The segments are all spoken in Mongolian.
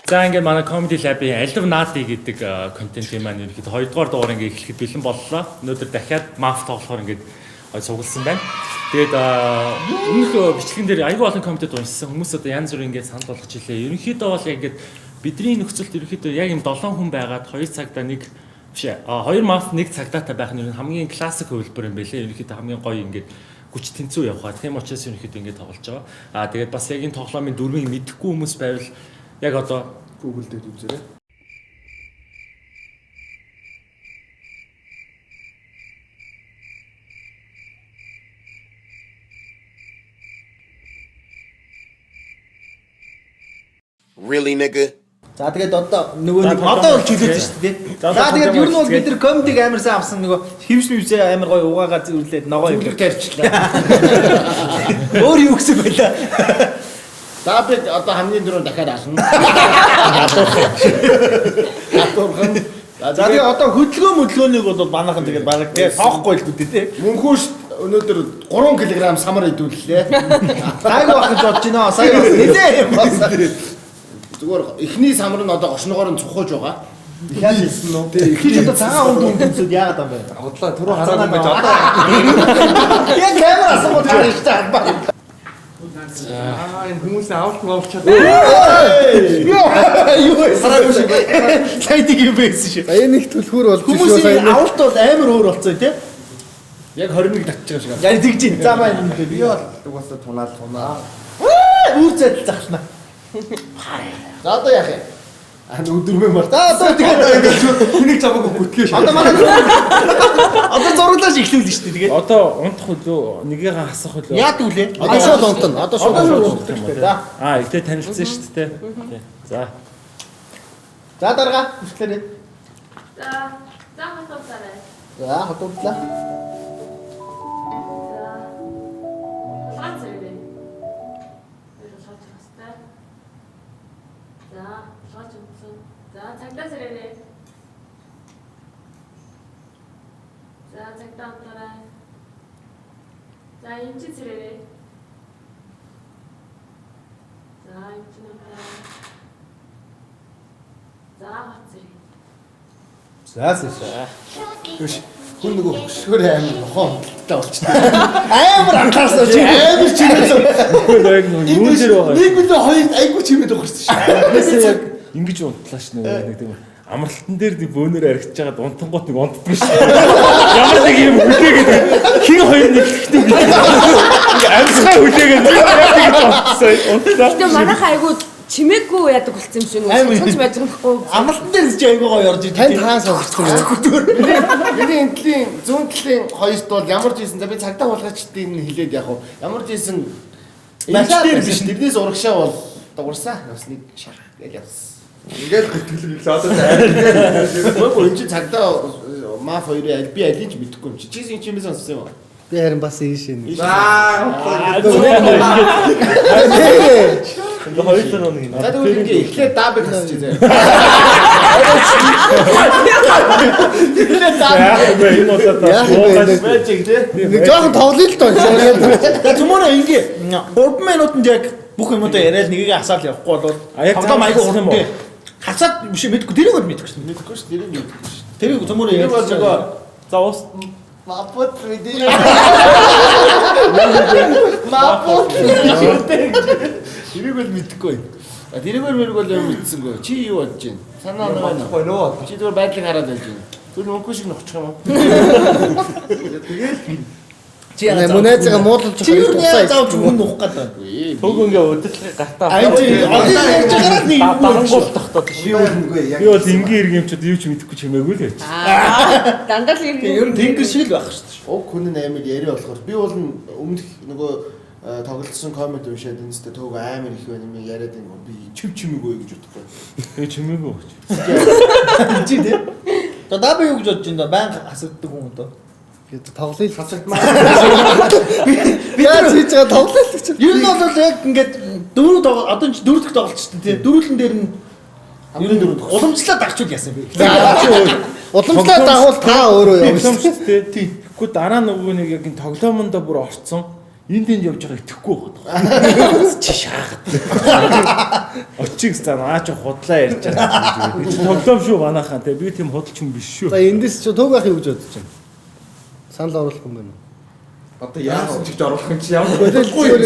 За ингээд манай Comedy Lab-ийн Алив Нади гэдэг контентын маань ерөнхийдөө 2 дугаар дугаар ингээд эхлэхэд бэлэн боллоо. Өнөөдөр дахиад Maf тоглохоор ингээд цугласан байна. Тэгээд өмнөх бичлэгэн дээр аягүй олон комментод уншсан хүмүүс одоо янз бүр ингээд санал болгож илээ. Ерөнхийдөө бол ингээд бидний нөхцөлд ерөнхийдөө яг юм 7 хүн байгаад 2 цагта нэг биш 2 Maf 1 цагтаатай байх нь хамгийн классик хувилбар юм байлээ. Ерөнхийдөө хамгийн гоё ингээд хүч тэнцүү явахаа. Тийм учраас ерөнхийдөө ингээд тоглож байгаа. Тэгээд бас яг энэ тоглоомын дүрмийг мэдэхгүй хүмүүс байвал яг одоо Google дээр үзээрэй. Really nigga. За тэгээд одоо нөгөө нэг одоо бол чөлөөж шүү дээ. За тэгээд ер нь бол бид нар комедиг амар сайн авсан нөгөө хившмивсээ амар гоё угаагаа зөвлөд ногоо юм тарьчлаа. Өөр юу гэсэн байлаа. За бид одоо хамгийн дөрөв дахиад ална. За тэгээд одоо хөдөлгөөнийг бол манайхан тэгээд бараг тэгээд тоохгүй л үдээ тий. Мөнхөөш өнөөдөр 3 кг самар идүүллээ. Гайг байх гэж бодож байна. Сая нэлээ юм бас. Зүгээр эхний самар нь одоо гошногоор нь цухаж байгаа. Яаж хэлсэн нөө? Ихэж одоо цагаан унд үндэсүүд яагаад юм бэ? Бодлоо түрүү хараагүй байж одоо. Яг камер асан бол харж байгаа. Энэ хүмүүсээ авалт мовчаад. Юу вэ? Хараагүй шиг. Сайдыг юм байсан шүү. Сая нэг түлхүүр болж шүү. Хүмүүсийн авалт бол амар өөр болцоо тий. Яг 21 татчих шиг. Яг тэгж ин. За маа юм бэ. Би бол угаасаа тунаа. Үр зэдэл захшна. За одоо яах юм? Өдөрмөө мар. За одоо тэгээд хүнийг чамаагүй бүтгэж. одоо манай одоо зураглаж эхлүүлнэ шүү дээ тэгээд. одоо унтах үлээ нэгийгээ хасах үлээ. Яад үлээ. Одоо шууд унтна. Одоо шууд унтна. За. Ихтэй танилцсан шүү дээ. За. За дарга хүчлээрээ. За хатуулаарай. За хатууллаа. За. Шаацэрэй. Шаацэрэй. За, шаацэрэй. За, цагтаа сэрэй. За, цагтаа амтарай. За, эмчи сэрэй. За, эмчи амтарай. За, хатсэрэй. За. Хүн нөгөө хөшгөр амар нохоо хөлттэй болчихсон. Амар анхаарсан чи амар чимээс. Яг юу дээр байгаа. Нэг үлээ хоёр айгуу чимээд өгөрсөн шүү. Тэрнээсээ яг ингэж унтлаа ш нэг тийм амралтан дээр нэг бөөнөр аригч жагаад унтангууд нэг унтдаг ш. Ямар нэг юм үлээгээд хин хоёр нэг ихтэй амьсгаа үлээгээд яг ингэж унтсан. Унтлаа. Гэтэ манайх айгуу чимээгүй яадаг болсон юм шиг үү? Цоц байжгүй. Амралтан дээр чи айгуугаа орж идэв. Танд хаан сонссон юм. Миний энтлийн зүүн талын хоёрт бол ямар ч ийсэн за би цагдаа болгоочдгийг нь хэлээд яг уу. Ямар ч ийсэн Матч дээр биш. тэрнээс урагшаа бол дуурсан. Бас нэг шарах гэж явсан. Ингээл гүтгэлэг одоо зайр. Мөн энэ чинь цагдаа маф хоёрын аль би алийг мэдэхгүй юм чи. Чи чимээс сонссон юм уу? Би харин бас ийш юм. Ингээ хоёр тань нэг юм. За тэгвэл ингээ эхлээд дабыг хасчих зэ. Эхлээд даб. Энэ удаа байж тий. Нэг жоохон тоглоё л доо. За түмээрээ ингээ 3 минутанд яг бүх юмудаа яриад нэгийг хасаал явахгүй бол тоглоом айгүй хурдан. Хасаад биш мэдгүй тэрийг бол мэдгүй шин. Мэдхгүй ш тэрийг мэдхгүй ш. Тэрийг түмээрээ Тэр бол нөгөө за ус мапот видео. Мапот. Тэрийг бол мэдхгүй. А тэрийг бол юм мэдсэнгүй. Чи юу бодож байна? Санаа байна. Нөө. Чи зүгээр байдлыг хараад байж байна. Тэр мөнгө шиг нохчих юм уу? чи мөнэзэга муудалж байгаа заавч хүн нуух гэдэг. төг ингээ өдөрлөг гартаа. Аа чи одоо ярьж байгаараас нэг юм дарангуул тогтоод ш. Би үгүй яг. Би бол энгийн иргэмчүүд юу ч мэдэхгүй чимээгүй л байж. Дандаа л юм. ер нь тэнгэр шиг л байх шүү дээ. Уг хүн амиг яриа болохоор би бол өмнөх нөгөө тоглолцсон коммент уншаад энэстэй төг амар их байна юм яриад юм би чимээгүй гэж бодохгүй. Тэгээ чимээгүй. Чи тий. Одоо даа би юу гэж бодож байна да баян асуудаг хүн одоо. Тоглолт хасагдмаа. Би яаж хийж байгаа тоглолт гэж. Ер нь бол яг ингээд дөрөв одоо ч дөрөв дэх тоглолт шүү дээ. Дөрвөлн дээр нь хамгийн дөрөв уламжлаад авчвал яасан бэ? Уламжлаад дагвал та өөрөө явсан шүү дээ. Тийм. Гэхдээ дараа нөгөө нэг яг энэ тоглоомондоо бүр орцсон. энд явж байгаа итгэхгүй байгаа. Чи шаагаад. Очиг зам аач худлаа ярьж байгаа. Би тоглоом шүү манайхаа те би тийм худалч юм биш шүү. За эндээс чи төг ах юу гэж бодож байна? Санал оруулах юм байна уу? Одоо яасан ч гэж оруулах юм чи ямар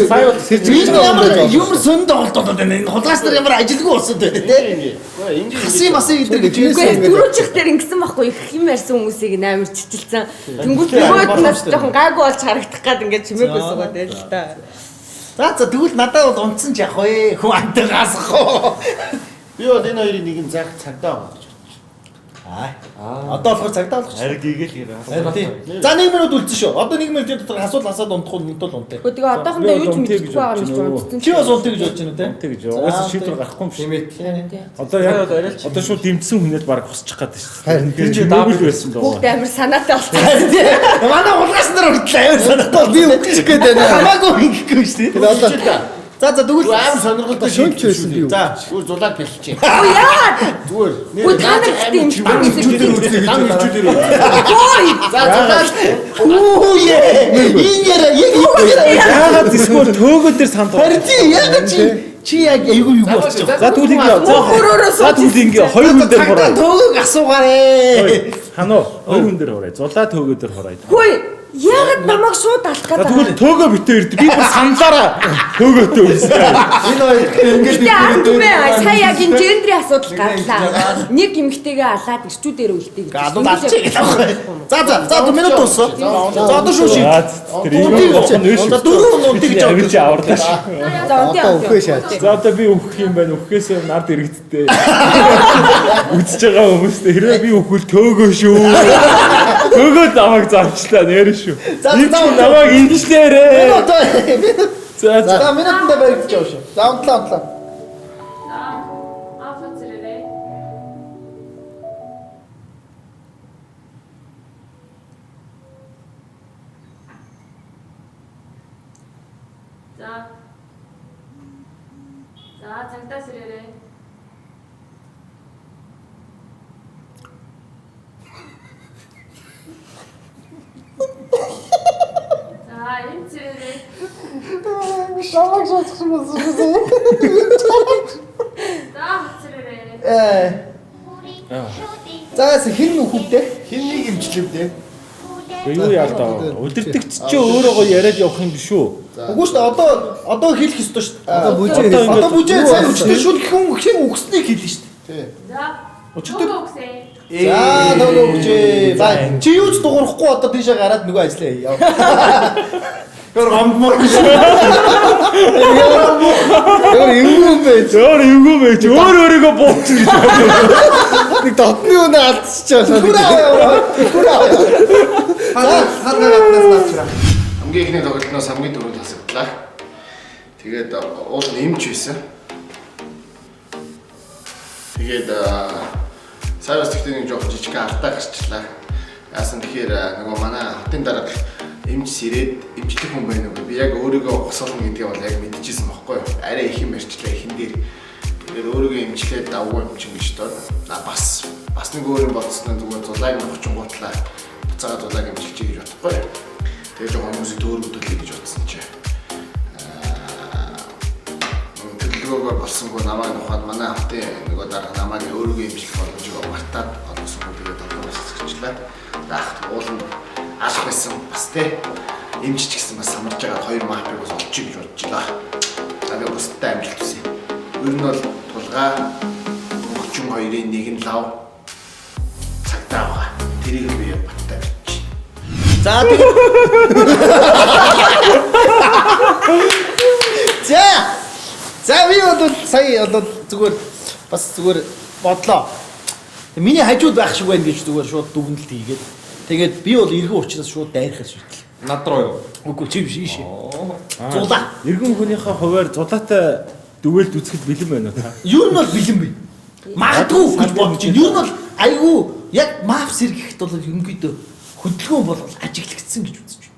Сая бол сэржиж ямар юм сонд тоглолтод байна. Энэ хулгаас нар ямар ажилгүй болсон байна те. Хасын масын гэдэг гэж Үгүй түрүүчих дээр ингэсэн байхгүй их юм ярьсан хүмүүсийг амар чичилсэн. Тэнгүүт нөгөөд нас жоохон гайгүй болж харагдах гад ингээд чимээгүй суугаад байл л та. За тэгвэл надад бол унтсан ч яах вэ? Хүн антагаас хоо. Би бол энэ хоёрын нэг нь заах цагдаа байгаа гэж Аа. Одоо болохоор цагдаа болох. Харин гийгэл Тийм. За 1 минут үлдсэн шүү. Одоо 1 минутын дотор асуулт асаад унтах нь тул унтаа. Гэхдээ тэгээ одоохондоо юу ч мэдэхгүй байгаа юм шиг унтсан. Чи бас унтах гэж бодож байна үү те? Тэг гэж. Угаасаа шийдвэр гарахгүй юм шиг. Тийм. Одоо яг одоо шууд дэмжсэн хүнээд баг хусчих гээд шүү. Харин Тэр чи даабл байсан доо. Бүгд амар санаатай болсон. Манай хулгаас нар уртлаа амар санаатай. би өгчих гээд байна. Хамаагүй ингэхгүй шүү дээ. Одоо За тэгвэл амар сонирхолтой шөнч байсан би юу? За зүгээр зулаад бэлчээ. Оо яагаад? Зүгээр. Үгүй та нар гэдэг юм шиг байна. Нам ирчүүдэр. Ой! За зулаад. Үу Яагаад дискор төөгөө дээр санд. харин яг чи яг айгүй юу болчих. За тэгвэл ингэ. За тэгвэл ингэ 2 хүн дээр хураа. Төөгөг асуугаарэ. Ханаа 2 хүн дээр хураа. Зулаа төөгөө дээр хураа. Хөөе! Яагаад намайг шууд алах За гэдэг тэгвэл төөгөө битээ ирд. Би бүр саналаараа төөгөөтэй үйсэн. Энэ хоёр ингэж Гэтэ ардмэ сая яг энэ гендрийн асуудал гарлаа. Нэг эмэгтэйгээ алаад ирчүүдээр үлдээ гэж. Гадууд алчих гэдэг байна. За минут дууссан. За одоо шүү ший. Тэр ийм За 4 минут гэж авч аварлаа шүү. За одоо үхээ шааж. За одоо би үхэх юм байна. Үхээс нард иргэдтэй. Үзэж байгаа хүмүүстээ хэрвээ би үхвэл төөгөө шүү. Төөгөө намайг зарчлаа нэрэн шүү. Энэ намайг инженерээ. За минутанда баригдаж байгаа шүү. За унтлаа. За цагдаа сэрээрээ. За энэ сэрээрээ. Шамаг шатчих юм уу? За сэрээрээ. За хин нүхүүдээ. хин нэг имчлэвдээ. юу яалтаа. Өдөртөгч чи өөрөө яриад явах юм биш үү? Үгүй шүү дээ. Одоо хэлэх ёстой шүү дээ. Одоо бүжээ сайн өчтөр шүл хэн үгснийг хэлнэ шүү дээ. За. Өчтөр. Өгсэй. За нөгөө бүжээ. За чи юу ч дуурахгүй одоо тийшээ гараад нөгөө ажиллаа яа. Тэр амбмор гэж. Зөөр эвгүй байж өөр өөрийгөө бууч гэж. Нэг дотны үнэ алдчихж байгаа. Хамгийн ихний тоглолтноос хамгийн дөрөв тасагдлаа. Тэгээд уул нь эмч байсан. Тэгээд сайвас тэгтээ нэг жоохон жижиг артаа гарчлаа. Яасан тэгэхээр нөгөө манай хотын дарга эмч ирээд эмчтэй хүн байна уу? Би яг өөрийгөө госоолно гэдгийг бол яг мэдчихсэн байхгүй юу? Арай их юм ярьчлаа ихэн дээр. Тэгээд өөрийгөө эмчлээд давгүй эмчин гэж доо. Бас нэг өөр юм бодсноо зүгээр зулайг авчихгоотлаа. Буцаагаад зулайг эмчилчихье гэж бодохгүй юу? Тэгээд жоохон хүмүүсийг төөргөдөлье гэж бодсон чи. Төлөвлөгөөгөө болсонгүй намайг ухаад манай хотын нөгөө дарга намайг өөрийгөө эмчлэх боломжийг мартаад олгосон үү тэгээд толгоос зэсгэлжлээ. Даах ууланд алх байсан бас те эмчч гэсэн бас самарж байгаа 2 мапыг бас олчих гэж бодож байна. Тэгээд бусдтай амжилт хүсье. Ер нь бол тулгаа 32-ын 1 нь лав цагтаа байгаа. Тэрийг би баттай бичиж. За би бол сая бол зүгээр бас зүгээр бодлоо. Миний хажууд байх шиг байна гэж зүгээр шууд дүгнэлт хийгээд. Тэгээд би бол эргэн уучраас шууд дайрахаар шийдлээ. Над руу юу? Үгүй чи биш ийшээ. Зулаа. Иргэн хүнийхээ хуваар зулаатай дүгээлд үзэхэд бэлэн байна уу та? Юу нь бол бэлэн бай. Магадгүй гэж бодож байна. Юу нь бол айгүй яг мафс сэргийгт бол ерөнхийдөө хөдөлгөөн бол ажиглагдсан гэж үзэж байна.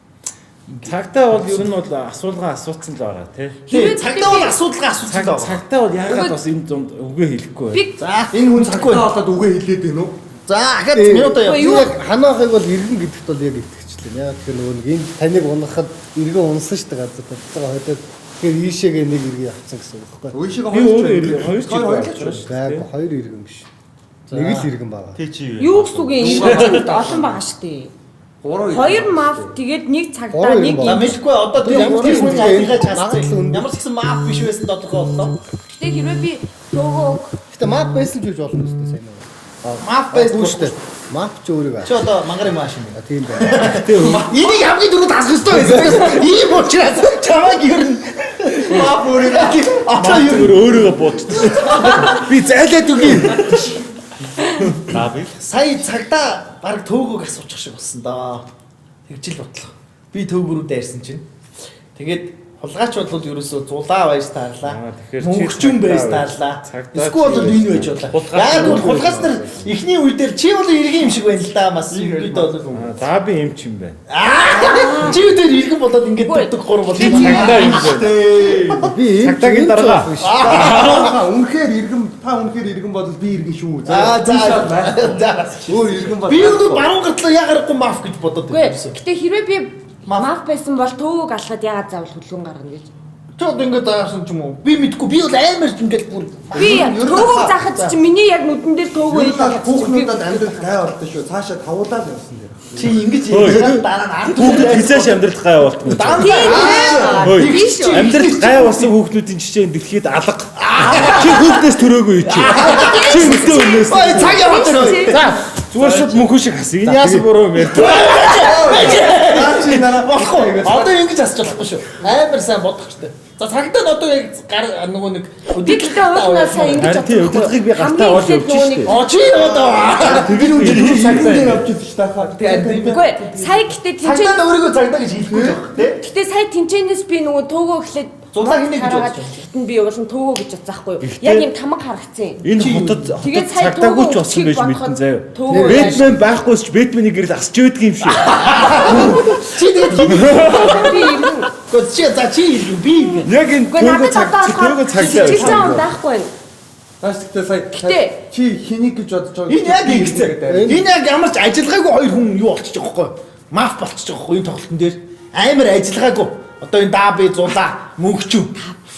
Цагтаа бол ер нь бол асуулгаа асууцсан л байгаа тий. Тийм цагтаа бол асуудалгаа асуусан л байгаа. Цагтаа бол яагаад бас энэ зунд үгээ хэлэхгүй вэ? За энэ хүн цагтаа болоод үгээ хэлээд байна уу? За ахад минут яг ханаахыг бол иргэн гэдэгт бол яг итгэжлээ. дээ. Яг тэр нөгөө нэг энэ таныг унахад иргэн унсан шүү дээ газар бодлого хойдод тэгэхээр ийшээгээ нэг иргэн явцсан гэсэн үг байхгүй. Үйшээ Би өөрөө иргэн хоёр ч Гайг хоёр иргэн биш. Нэг л иргэн байгаа. Тий чи Юу гэсэн үг юм? Шинжлэлд олон байгаа шүү дээ. Хоёр маф тэгээд нэг цагтаа нэг За мэдгүй одоо тэр ямар ч юм ялгаж Магадгүй хассан. үнэ. Ямар ч гэсэн маф биш байсан тодорхой боллоо. Гэтэ хэрвээ би төөгөө Гэтэ мап байсан ч гэж болно шүү дээ сайн уу. Маф байсан Үгүй шүү дээ. Мап ч өөрийгөө. Чи одоо мангарын машин юм. Тийм байна. Энийг хамгийн дөрөв тасах хэрэгтэй байсан. Ийм учраас чамайг ер нь маф өөрийгөө одоо ер нь өөрийгөө бодчих. би зайлаад үгүй. Таби. Сая цагтаа баг төөгөөг асуучих шиг болсон доо. Тэгжил бодлоо. Би төөгөө рүү дайрсан чинь. Тэгээд хулгайч бол ерөөсөө зулаа байж таарлаа. Тэгэхээр чи Мөнгөчүүн байж цагтаа таарлаа. Цагтаа Эсвэл бол чи- энэ байж бодлоо. Яг бол хулгайч нар эхний үе дээр чи бол иргэн юм шиг байна л да бас бид бол. Даби юм ч юм байна. Чи үдээр иргэн болоод ингэж дутдаг гур бол. Цагтаа юм байна. Би Цагтаагийн дарга. Үнэхээр иргэн та үнэхээр иргэн бодол би иргэн шүү. За. Өөр иргэн бол. Би юу баруун гартлаа ягарахгүй маф гэж бодоод үгүй. байсан. Гэтэ хэрвээ би маф байсан бол төөгөөг алхаад ягаад заавал хүлгэн гаргана гэж. Чи одоо ингэ даарсан ч юм уу? Би мэдгүй. Би бол амар ч ингэж бүр. Би төөгөөг заахад чи миний яг нүдэн дээр төөгөө Ер нь бол идэх. хүүхнүүдэд амьдрал гай болдог шүү. Цаашаа тавуулаад явсан дээр. Чи ингэж яриад дараа нь ард Хүүхэд хизээш амьдралд гай болтгоо. Биш үү? Амьдралд гай болсон хүүхдүүдийн жишээ дэлхийд алга. Чи хүүхдээс төрөөгүй чи. Чи өдөө өнөөс. Ой цаг яваад байна. За зүгээр шууд мөнхөн шиг хас. Энэ яасан буруу юм ярьж. Чи нараа болохгүй. Одоо ингэж асууж болохгүй шүү. Амар сайн бодох хэрэгтэй. За цагтаа нь одоо яг нөгөө нэг Би гэтээ уушнаа сайн ингэж Харин тийм өдөртгийг би гартаа олж явж штэ. Чи одоо Тэр үе тэр цагтаа явж идэж таахаа. Үгүй сая гэтээ цагтаа тэнцэн өөрийгөө цагтаа гэж хэлэхгүй байх тий. гэтээ сая тэнцэнээс би нөгөө төөгөө эхлээд Зулаа хийнэ гэж хараад бодож ихтэн би уул нь төөгөө гэж бодсаахгүй юу. Яг юм тамга харагцсан. энэ хотод Тэгээд сая цагтаагүй ч төөгөө болсон байж бодоход мэдэн заяа. төөгөө Бэтмен байхгүйс ч Бэтменийг гэрэл асч өгдөг юм шиг. Чи тэгээд би юм. Гэхдээ чи за чи хэлгүй би ингэ. Яг энэ Үгүй надад одоо төөгөө цагтаа. чилсэн он байхгүй байна. Тааш тэгтээ сая Гэтэ. чи хэнийг гэж бодож байгаа. Энэ яг ингэсэн. Энэ яг ямар ч ажиллагаагүй хоёр хүн юу болчих жоохгүй. Маф болчих жоохгүй энэ тоглолтын дээр. Амар ажиллагаагүй. Одоо энэ даби зулаа мөнгөчүү.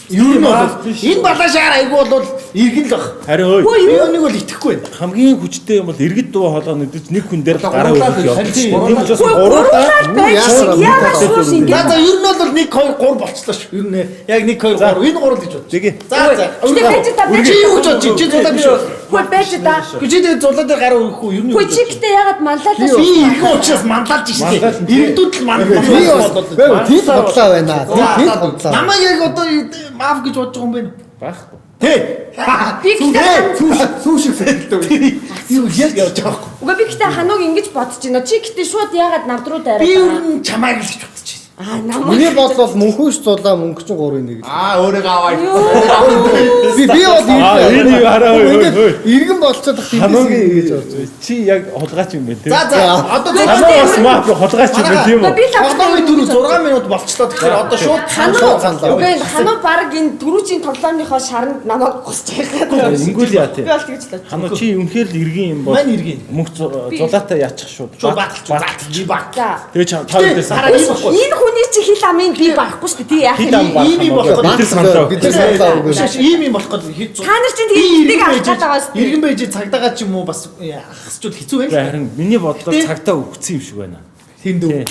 Юу нь бол энэ балашаар айгу бол иргэн л баг. Харин ой. Би өнийг бол итгэхгүй байна. Хамгийн хүчтэй юм бол иргэд дуу хоолой nëдөж нэг хүн дээр гараа гурлаад өгөх явдаг. харин Тийм ч бас Гурлаад гуруулаа. байж шиг яагаад шуус ингэ. За ер нь бол 1 2 3 болчихлоо шүү. Ер нь яг 1 2 3 энэ 3 гэж бодчих. Тэгээ. За за. Гэтэ байж та байж Чи юу гэж бодчих? Чи зулаа биш үү? Хөө байж та. Чи тэгээд зулаа дээр гараа өрөхгүй ер нь. Хөө чи гэтээ яагаад манлайлаа Би шүү. иргэн учраас мандалж штеп. Иргэдүүд л Би мандалж бас тийм бодлоо байна. Тийм бодлоо. намайг яг одоо маф гэж бодож байгаа юм байна. Байхгүй. Тэ. Би гэтээ Сүү шиг сэлдэг. Юу яаж явж байгаа юм. Үгүй би гэтээ ханууг ингэж бодож байна. Чи гэтээ шууд яагаад намдруу дайраад. Би ер нь чамайг л гэж бодож байна. намайг. Миний бодлол мөнхөш зулаа мөнгөчин 3-1 гэж. Өөрийгөө аваа. Би бол Энэ хараа ой. иргэн болцоод их Хануугийн гэж бодож. чи яг хулгайч юм байна тийм. За за одоо Ханаа бас маа хулгайч юм байна тийм үү? Би л тоглоомын дөрөв 6 минут болчлоо тэгэхээр одоо шууд хануу. Үгүй хануу баг энэ түрүүчийн тоглоомынхоо шаранд намайг гусч байгаа. Ингүүл яа тийм. Би бол тэгж лээ. Ханаа чи үнэхээр л иргэн юм бол. Мань иргэн. Мөнх зулаатай яачих шууд. Багталж баг. За. Тэгээ та үдээс Энэ хүний чи хил амын би байхгүй шүү дээ. Тий яах хит ам юм. баг. Ийм юм болох Бид нар саналаа. Бид нар саналаа өгөө. Биш ийм юм болох гээд Та нар чинь тэгээд нэг авах гээд байгаа шүү дээ. иргэн байж цагдаагаа ч юм уу бас хасчул хэцүү байна л. Харин миний бодлоор цагтаа өгсөн юм шиг байна. Тэнд үү.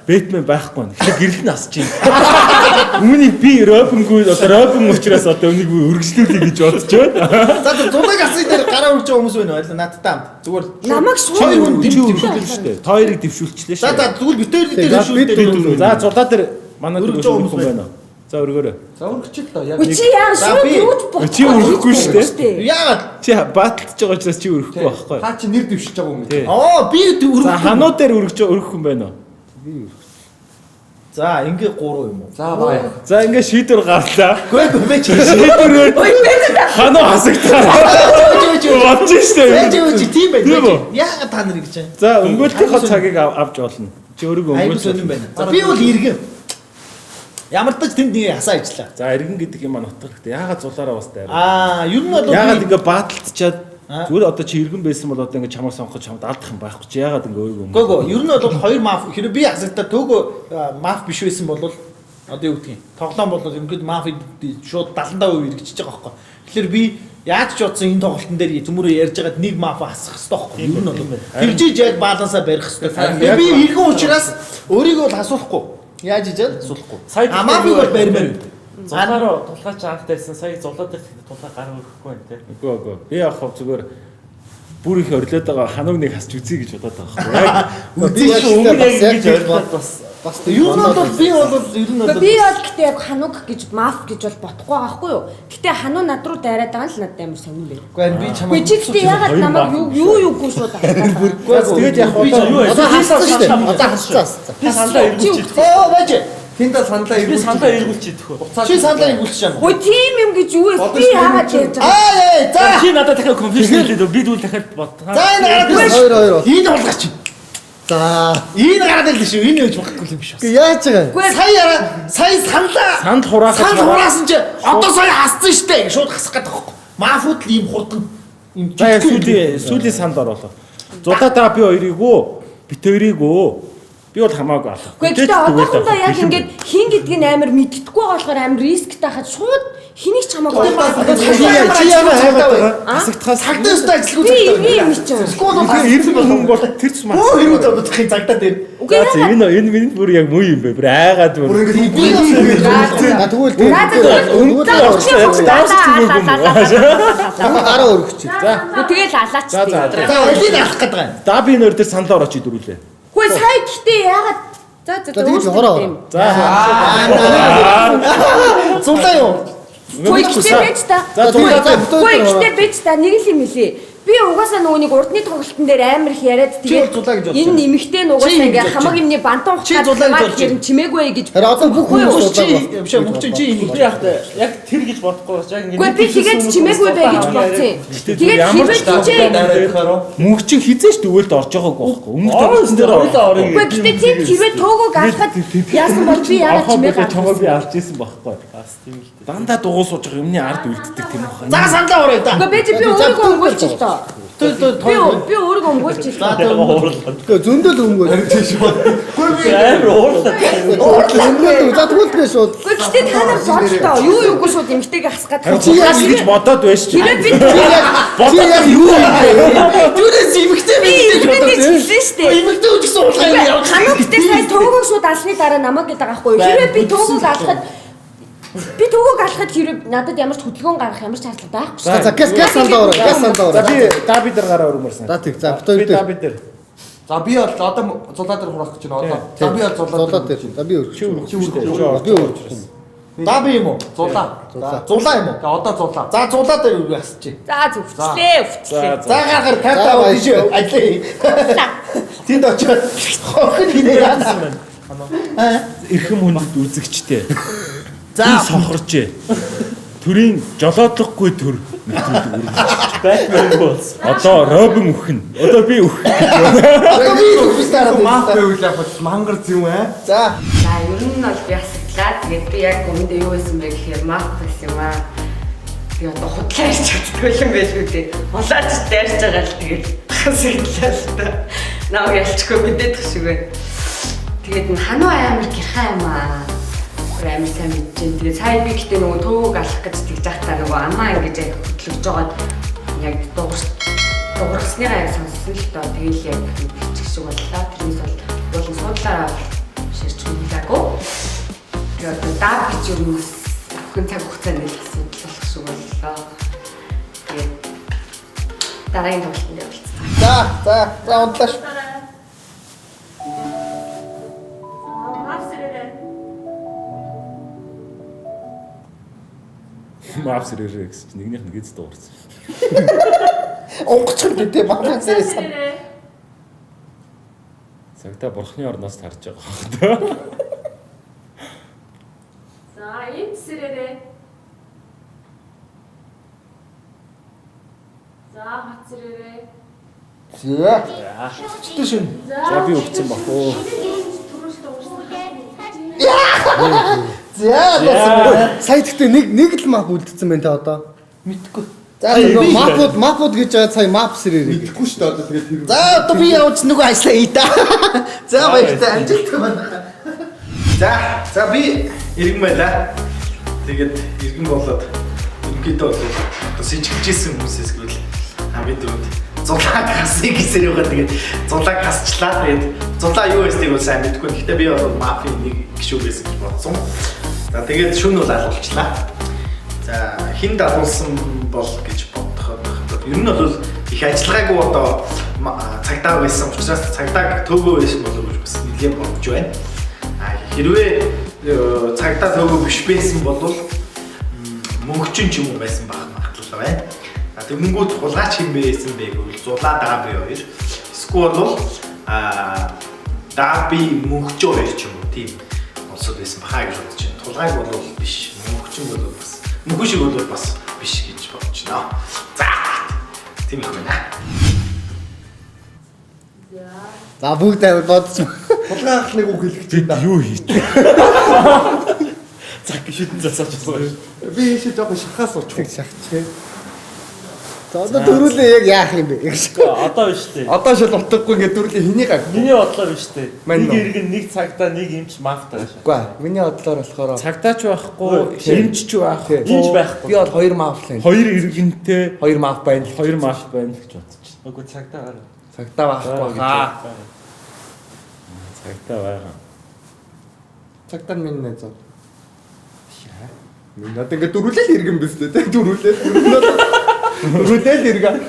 Бэтмен байхгүй байна. Тэгэхээр гэрэл нь асч юм. Үүнийг би робинггүй одоо робин учраас одоо үнийг өргөжлүүлэе гэж бодож байна. За зулаг асыг дээр гараа үрж байгаа хүмүүс байна уу? Надтай хамт. Зүгээр Намайг шууд Хоёр хүн Чи дэмжиж өргөжлүүлсэн шүү дээ. Тойрыг дэвшүүлчихлээ За шүү. за зүгээр битээр дээр За, шүүл бид дээр. За зулаа дээр манай Өргөж дөрөв байгаа хүмүүс хүн байна. За өргөөрэй. За өргөчл тоо яг. Чи яа За, шууд би- юуд бот. Чи өрөхгүй шүү дээ. Яагаад? Чи бааталж байгаа учраас чи өрөхгүй байхгүй. Та чи нэр дэвшиж байгаа юм. Тий. Би өргөх. За хануу дээр өргөх хүн байна уу? За ингээ 3 юм уу? За баа. За ингээ шийдвэр гарлаа. Гүй бэ чи. Шийдвэр хануу хасагтаа. Бодож штэ. Чи тийм байх. Тийм үү? Яагаад та нар гэж байна? За өнгөөлтийнхөө цагийг авч болно. Чи өөрийгөө Айгуу өнгөөлж сонирн байна. За би бол иргэн. Ямар ч тэнд нэг хасаа ажиллаа. За иргэн гэдэг юм аа нутгах хэрэгтэй. Яагаад зулаараа бас дайраа. Ер нь бол Яагаад ингээ бааталтчаад Зүгээр одоо чи иргэн байсан бол одоо ингэ чамайг сонгоход чамд алдах юм байхгүй чи яагаад ингэ өөрийгөө юм. Гөө ер нь бол хоёр маф хэрэг би хасагдаа төөгөө маф биш байсан бол одоо юу гэдгийг тоглоом бол ингээд маф шууд 70% эргэжиж байгаа байхгүй. Тэгэхээр би яаж ч бодсон энэ тоглолтын дээр зүмөрөө ярьж байгаад нэг маф хасах хэрэгтэй байхгүй. Ер нь бол хэрэгжиж яг балансаа барих хэрэгтэй. Би иргэн учраас өөрийгөө бол асуулахгүй. Яаж ижээд асуулахгүй. Мафыг бол баримаар. Зулаараа тулгаач анх дайсан сая зулаад дээр тулгаа гар өрөхгүй байна те. Үгүй. Би яг хав зүгээр бүр их орлоод байгаа ханаг нэг хасч үзье гэж бодоод байгаа байхгүй. Яг үзэж өмнө бас яг яг ингэж бас бас Ер нь бол би бол ер нь бол Би бол гэтээ яг хануг гэж маф гэж бол бодохгүй байгаа байхгүй юу. Гэтээ хануу над руу дайраад байгаа л надад амар сонирн байна. Үгүй би чамайг Үгүй чи гэтээ ягаад намайг юугүй шууд авах. тэгээд яг Би юу одоо хассан шүү дээ. Одоо хассан. би сандаа эргүүлчих. байж. Тэндээ саналаа Би иргүүл. сандаа эргүүлчих төхөө. Чи сандаа игүүлчих юм. Үгүй тийм юм гэж юу вэ? Би яагаад яаж байгаа. За. Чи надад дахиад конфликт хийлээ би дүүл дахиад бодсон. За энэ гараад Хоёр. энэ болгооч. За. Энэ гараад л шүү. Энэ гэж багхгүй юм биш. Гэ яаж байгаа? Үгүй сая саналаа. санд хураахад Санд хураасан чи одоо сая хассан штэ. Шууд хасах гэдэг байхгүй. Мафууд л ийм хурдан ийм за яг сүүлийн санд оруулаа. Зулаатаа би хоёрыгөө бит хоёрыгөө би бол хамаагүй алах. Гэхдээ одоохондоо яг ингээд хин гэдгийг амар мэддэггүй болохоор амар рисктэй хаад шууд хэнийг ч хамаагүй. Чи яагаад хайгаад байгаа? Хасагдхаас Цагдаа өстой ажилгүй Би цагдаа. юм чинь. Скол бол ирсэн хүн бол тэр ч маа. Оо хэрүүд одоохын цагдаа дээр. Үгүй За энэ минь бүр яг муу юм бэ. Бүр айгаад бүр. Тэгвэл гараа өргөч. За. Тэгэл алаач За, за, тий. За олиг алах гэдэг юм. Да би нөр дээр сандаа орооч идэрүүлээ. Үгүй сая гэхдээ яагаад за тэгж хороо. За. Зулаа юу? Үгүй гэхдээ байж та. За зулаа. Үгүй гэхдээ байж та нэг л юм хэлээ. Би угаасаа нөгөө нэг урдны тоглолтын дээр амар их яриад тэгээд зулаа гэж бодсон. энэ нэмэгтэй нь угаасаа ингээ хамаг юмны бантан Чи ухаад зулаа гэж бодсон. хэрэг чимээгүй гэж. Харин одоо бүх хүн Чи биш мөнгө чи Би яг тэр гэж бодохгүй бас яг Үгүй би тэгээд чимээгүй бай гэж бодсон. Тэгээд хибэж чижээ. Мөнх чин хизээш дөвөлд орж байгаагүй байхгүй. Өмнө дөрөвсөн дээр ороо. Үгүй гэхдээ тийм хибээ тоогоо галахад яасан бол би яагаад чимээ чамаа би галах. авч исэн байхгүй. Бас тийм л дээ. Дандаа дугуй сууж байгаа юмны ард үлддэг тийм байна. За сандаа орё да. Үгүй би өөрийгөө өнгөлж л тоо. Би өөрийгөө өнгөлж л тоо. Гэхдээ зөндөл өмгөө. амар уурлаа. За тэгвэл шууд. Үгүй гэхдээ та нар бодлоо. Юу шууд эмгтэйгээ хасгаад. Чи яаж гэж бодоод байж чи. Хэрэг би Чи яг юу юм бэ? Түүнээс имэгтэй би эмгтэйг хэлсэн шүү дээ. имэгтэй үжигсэн уулгаа юм явах. Ханаа гэдэг сая тоогоо шууд алсны дараа намайг гэдэг байхгүй юу? Хэрэг би тоогоо алахад хэрэг надад ямар ч хөдөлгөөн гаргах ямар ч шаардлага байхгүй. За газ сандаа ороо. Газ сандаа За ороо. би да бид нар гараа өрмөрсөн. За тэг. За бит хоёр Би да дээр. бид нар. За би бол одоо зулаа дээр хураах гэж байна одоо. За би бол Зулаа зулаа дээр. За би өргөч. Чи өргөж Би өргөч. Да би юм уу? зулаа. Зулаа юм уу? За одоо зулаа. За зулаа дээр юу ясчих. За зөвчлээ. За гаргар карта өгч ажлаа. Тэнд очиод хохин хинээ яасан байна. Эрхэм хүндэд үзэгчтэй. За Би сохорч. Төрийн жолоодлогогүй төр нэвтрүүлэг үргэлж. Бэтмен болсон. Одоо Робин өхөн. Одоо би өх. одоо би үстараа Маф байвал яг мангар зэв ээ. За За ер нь бол би асуулаа. Тэгээд би яг өмнөдөө юу байсан бэ гэхээр маф байсан юм аа. Би одоо худлаа ирч чаддгүй юм байл үү дээ. Улаач дайрч байгаа л тэгээд хасаглаа л та. Наа ялчгүй мэдээд тах шиг байна. Тэгээд хануу амар гэрхай юм аа. Амар сайн мэдчихээн. Тэгээд сая би гэтээ нөгөө төвөг алах гэж тэгж захтаа нөгөө амаа ингэж яг хөтлөж жагаад яг дуурахсныгаа яг сонссон л доо. Тэгээл яг бичих шиг боллоо. Тэрнээс бол суудлаа ширч хүлээгүй. Тэгээд одоо даа бич юм бас охин цаг хугацаанд л асуудал болох шиг боллоо. Тэгээд дараагийн тоглолтод явуулцгаа. за унтлааш. Мапс ирээ гэсэн чинь нэгнийх нь гиз дуурсан. Онгоч юм дээ маа зэрэг. Цагтаа бурхны орноос тарж байгаа. За энд сэрээрээ. За хат сэрээрээ. За. Чүтэ шин. За би өгцөн баг. Оо. За. Сая гэхдээ нэг л мах үлдсэн байна те одоо. Мэдхгүй. За мапууд гэж байгаа сая мапс ирээ. Мэдхгүй шүү дээ одоо тэгээд тэр. За одоо би явж нөгөө ажлаа ий да. За баяртай амжилттай байна. За би иргэн байла. Тэгээд иргэн болоод ерөнхийдөө бол одоо сижигжсэн хүмүүсээс гэвэл бид дөрөв зулаа гасыг гэсээр байгаа. Тэгээд зулаа гасчлаа. Тэгээд зулаа юу байсныг бол сайн мэдэхгүй. Гэхдээ би бол мафийн нэг гişүү байсан гэж бодсон. За тэгээд шүн бол алуулчлаа. За хин дагуулсан бол гэж бодоход ер нь бол их ажиллагаагүй одоо цагдаа байсан учраас цагдаа төөгөө байсан болов уу бас нэлээд бодож байна. Хэрвээ цагдаа төөгөө биш байсан бол мөнгөчин ч юм уу байсан байх магадлал байна. Тэгэнгүүт хулгайч хэм байсан бэ гэвэл зулаа даби хоёр. Эсвэл бол даби мөнгөчөө хоёр ч юм уу тийм онцод байсан бахаа гэж бодож байна. Хулгайг бол биш, мөнгөчин бол бас мөнгө шиг бол бас биш гэж бодож байна. За тийм их байна. За бүгд аваад бодсон. Хулгайх нэг үг хэлэх бид юу хийдэг? Цаг шидэн засаач байна. Би ийшээ жоохон шахаас уучгүй. Шахчихээ. За одоо дөрүлээ яг яах юм бэ? Одоо биш үү? Одоо шил утгагүй ингээд дөрүлээ хэнийг аг. Миний бодлоо биш үү? Мань Нэг нөө. иргэн нэг цагтаа нэг эмч мафтай шээ. Үгүй ээ. Миний бодлоор болохоор Цагдаач байхгүй, эмч ч байхгүй. Эмч байхгүй. би бол хоёр маф л юм. Хоёр иргэнтэй Хоёр маф байна. хоёр маф байна гэж бодчих. Үгүй цагтаа гараа. Цагдаа байхгүй хаа. Цагтаа байгаа. Цагтаа минь нэ зов. Минь одоо ингээд дөрүлээ иргэн биз дээ. Дөрүлээ иргэн.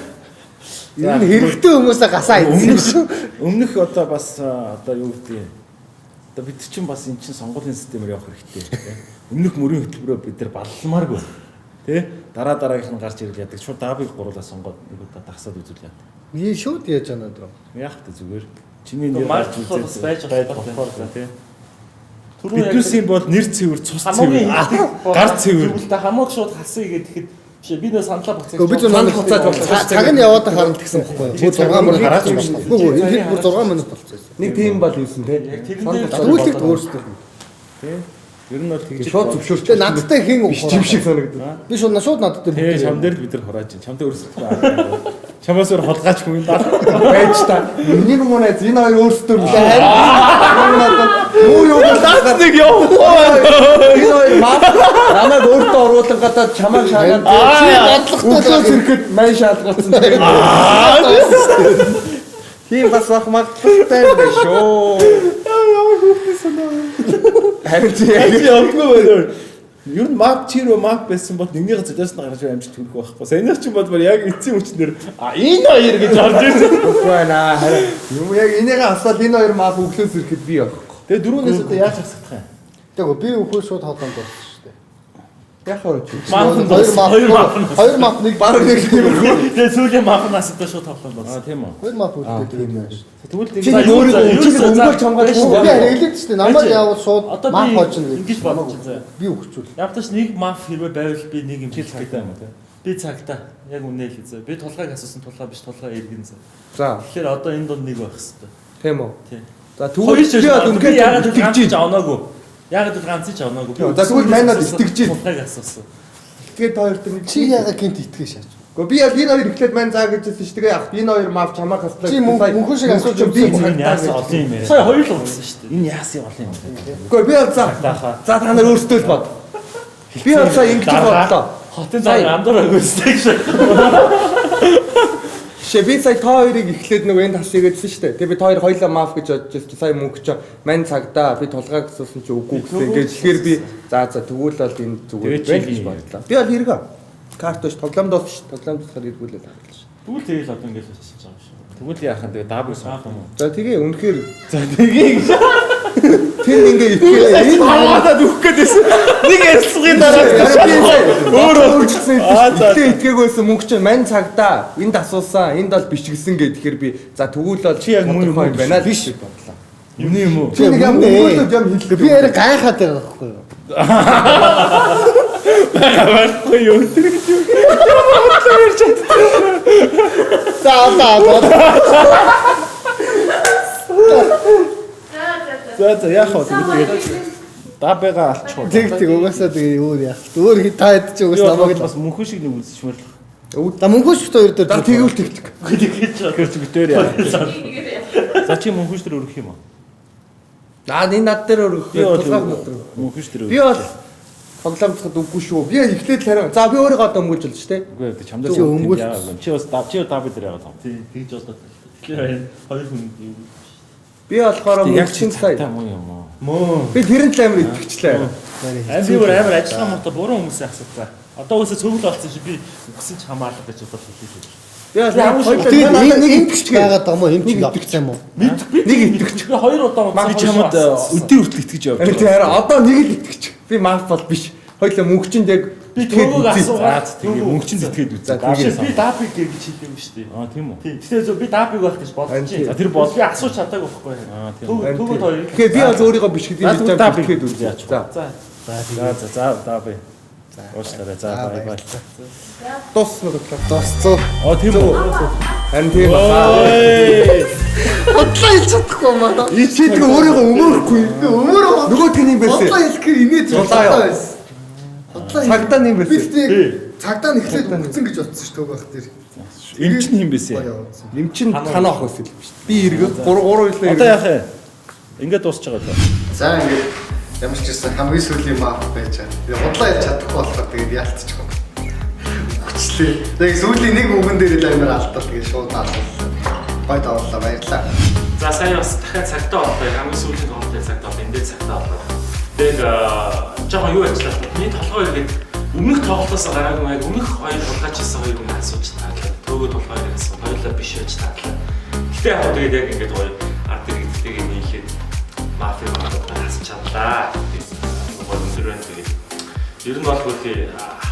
Ер нь хэрэгтэй хүмүүсээ гасаа идсэн шүү. Өмнөх одоо бас одоо юу гэдэг. Одоо бид чинь бас эн чинь сонгуулийн системээр явах хэрэгтэй. Өмнөх мөрийн хөтөлбөрөө бид нар балламааргүй. Тэ? Дараагийнх нь гарч ирэл яадаг. Шууд даабыг гуруулаа сонгоод нэг удаа тагсаад үзүүл яадаг. Миний шууд яаж яана дөө. Яах вэ зүгээр. Чиний нэр марк бас байж болохоор тий. Биднээсийн бол нэр цэвэр, цус Хамгийн цэвэр, гар цэвэр. Та хамаагүй шууд хасъя гэхэд биш би нөө саналаа буцаж. Гэхдээ би зөв хуцаад болчихсон. Цаг нь яваад харна гэсэн бохгүй. Бүр 6 минут хараад юм байна. Үгүй ээ. Бүр 6 минут болчихсон. Нэг тийм бол юусэн те. Тэгвэл өөрсдөө. Тий. Ер нь бол тэгж Шууд зөвшөөрч. Надтай хин Жим шиг санагдав. би шууд надтай тий чам дээр л бид нар хурааж байна. Чамтай өөрсдөө. Чамаас өөр холгаач хүн юм байна. Байж та. Миний хүмүүнээс энэ хоёр өөрсдөө Юу юу даас нэг яв. энэ хоёр мав намайг өөртөө оруулан гадаад чамайг шаагаад өглөөс ирэхэд мань шаалгацсан. Тийм бас бах магадaltaй байх шүү. Харин чи яг явахгүй байна. Ер нь мап чирөө мап байсан бол нэгнийхээ золиос нь гарч амжилт хүрэх байхгүй. Саяны ч юм бол яг эцсийн хүчнэр энэ хоёр гэж орж ирсэн. үгүй байна. Харин юм яг энийгээ асуул энэ хоёр мав өглөөс ирэхэд би явахгүй. Тэгээ дөрөвнөөс одоо яаж хасагдах юм? Тэгээ би өхөө шууд холоонд болсон шүү дээ. Яг хоо чи. Хоёр мап нэг Бараг нэг тийм үү. Тэгээ сүүлийн мафнаас одоо шууд тоглоом болсон. Тийм үү. хоёр мап үлдээд тийм байна шүү. Тэгвэл Чи өөрийгөө өнгөлж хамгаалж Би хэлээд шүү дээ. Намайг явал шууд Одоо мап би хоочно ингэж бодож байна. би өгчүүл. Явтаж нэг маф хэрвээ байвал би нэг юм хэлэх гэдэг юм тий. Би цагтаа яг үнэ хэлээ зөө. Би тулгайг асуусан тулгай биш тулгай эргэн зөө. За, Тэгэхээр одоо энэ донд нэг байх хэрэгтэй. тийм үү. Тий. За Хоёр тэгвэл би бол би үнхээр ягаад итгэж ганц ч аваагүй. Ягаад ганц ч аваагүй. За тэгвэл манайд итгэж ийн. Тулгайг асуусан. тэгээд хоёр тэр Чи яга гинт итгэж шаач. Гэхдээ би яг энэ хоёр ихлээд мань заа гэжсэн шүү. Тэгээ яг энэ хоёр мав чамаа хаслаа. Чи мөнхөн шиг асууж би Энэ яасан олон юм яриа. Сая хоёр л болсон шүү дээ. энэ яасын олон юм бэ? Гэхдээ би бол за та нар өөрсдөө л бод. Би бол сая ингэж бодлоо. Хотын заа амдараагүйстэй гэж. Шээ би сая та хоёрыг ихлээд нөгөө энэ тасыг гэдсэн шүү дээ. Тэгээ би та хоёр хоёлаа мав гэж бодож байсан. Сая мөнгө чи мань цагдаа би тулгааг асуусан чи үгүй гэсэн. Ингээд тэгэхээр би за тэгвэл бол энэ зүгээр байна гэж бодлоо. Би бол хэрэгэ. Карт биш тоглоомд бас шүү. Тоглоомд болохоор эргүүлээд харгалаа шүү. Тэгвэл тэгэл одоо ингэж очиж байгаа юм шиг. Тэгвэл яах юм бэ? Даабыг сонгох юм уу? За тэгээ үнэхээр За тэгээ гэж. тэр ингээ итгэе. Энэ Хаваадад өгөх гээдсэн. Нэг ярьцлагын дараа өөрөө өөрчлөсөн. Итгээгүйсэн мөнгө чинь мань цагдаа энд асуусан. Энд бол биш гэсэн гээ. Тэгэхээр би за тэгвэл бол чи яг мөн юм байна л Биш. бодлоо. Юуны юм уу? Чи нэг юм өнгөлөд юм хэлдэг. Би ярэ гайхаад байгаа байхгүй юу? Байхгүй юу? За яах вэ? Тэгээд даабыгаа алчихгүй. Тэг угаасаа тэгээ өөр яах. Өөр та хэд ч угаас намайг бас мөнхөн шиг нэг үзчихмээр л. За мөнхөж хоёр дээр. За тэгвэл тэгчих. Гэрч битээр яа. За чи мөнхөж төр өрөх юм уу? Энэ над дээр өрөх. Би бол мөнхөж төр. Би бол тоглоомцоход үгүй шүү. Би эхлээд харин. За би өөрийгөө одоо өмгөөлж болно шүү дээ. Үгүй чамдаа чи бас та бид дээр яагаад том. Тэгж болоод. Тэгэхээр хоёр хүн юу. Би болохоор мөнгөчин сая. Мөө. Би тэрэн л амар итгэвчлээ. Би бүр амар ажиллах муутай буруу хүмүүсээ асууцгаа. Одоо үсээ цөвөл болсон чи би өгсөн ч хамаарлаа гэж бодож хэлээ. Би Тэгээд нэг итгэж байгаад байгаа юм чи итгэж юм уу? нэг итгэж. Би хоёр удаа Би чамд өдөө хүртэл итгэж явж Харин тийм одоо нэг л итгэж. Би маф бол биш. Хоёлаа мөнгөчин яг би төгөөг асуугаад тэгээ мөнгөчин зэтгээд үзээ. би дабиг гэж хэлээм шүү дээ. Тийм үү. Тийм. Гэтэ би дабиг байх гэж бодож чинь. За тэр бол би асууж чадаагүй байхгүй. Төгөөд хоёр. Тэгэхээр би бол өөрийгөө биш гэдэг нь итгэхэд үзье. За дабиг. Уучлаарай. За бай бай. Дуусна бодлоо. Дуусцоо. Тийм үү. Харин тийм байна. Бодлоо хэлж чадахгүй маа. Чи тэгээ өөрийгөө өмөрөхгүй. Өмөрөө Нөгөө тэний байсан. бодлоо хэлэхээр инээд бодлоо байсан. Бодлоо Цагдаа нэм байсан. би цагдаа нэхлээд өгсөн гэж бодсон шүү төгөөх дээр. Эмч нь юм бэсэ. Нэмчин танаа ах байсан л биш. Би эргөө 3 үйлээ. Одоо яах вэ? Ингээд дуусч байгаа лөө. За ингээд ямар ч гэсэн хамгийн сүүлийн маф байж байгаа. Би бодлоо ялж чадахгүй болохоор тэгээд яалтчих юм. Хүчлээ. Тэгээд сүүлийн нэг үгэн дээр л амар алдтал тэгээд шууд алдсан. Гой давлаа баярлаа. За сая бас дахиад цагтаа боллоо. Хамгийн сүүлийн тоглолтын цагтаа боллоо. Эндээ цагтаа боллоо. Тэгээд жоохон юу ажиллаа. Миний толгой ирэхэд өмнөх тоглолтоос гараагүй маяг өмнөх хоёр хулгайч хийсэн хоёр хүн асууж тааглаа. Төгөө толгой ирсэн. Хоёулаа биш байж тааглаа. Гэтэ яг тэгээд яг ингээд гоё ард иргэдтэйгээ нийлээд мафи мафиудаа хасч чадлаа. Гол өндөр байна тэгээд. Ер нь бол хөөе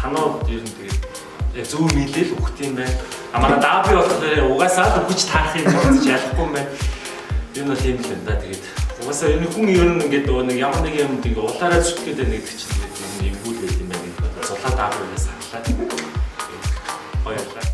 ханууд ер нь тэгээд яг зөв нийлээл өгт юм байна. Амара даби болохоор угаасаа л хүч таах юм болж ялахгүй юм байна. Ер нь бол юм л байна да тэгээд. Угаасаа энэ хүн ер нь ингээд нэг ямар нэг юм ингээд улаараа зүтгэхэд байна гэдэг чинь тэгээд юм бүл байт юм байна гэдэг. Зулаа даби угаасаа харлаа. Баярлалаа.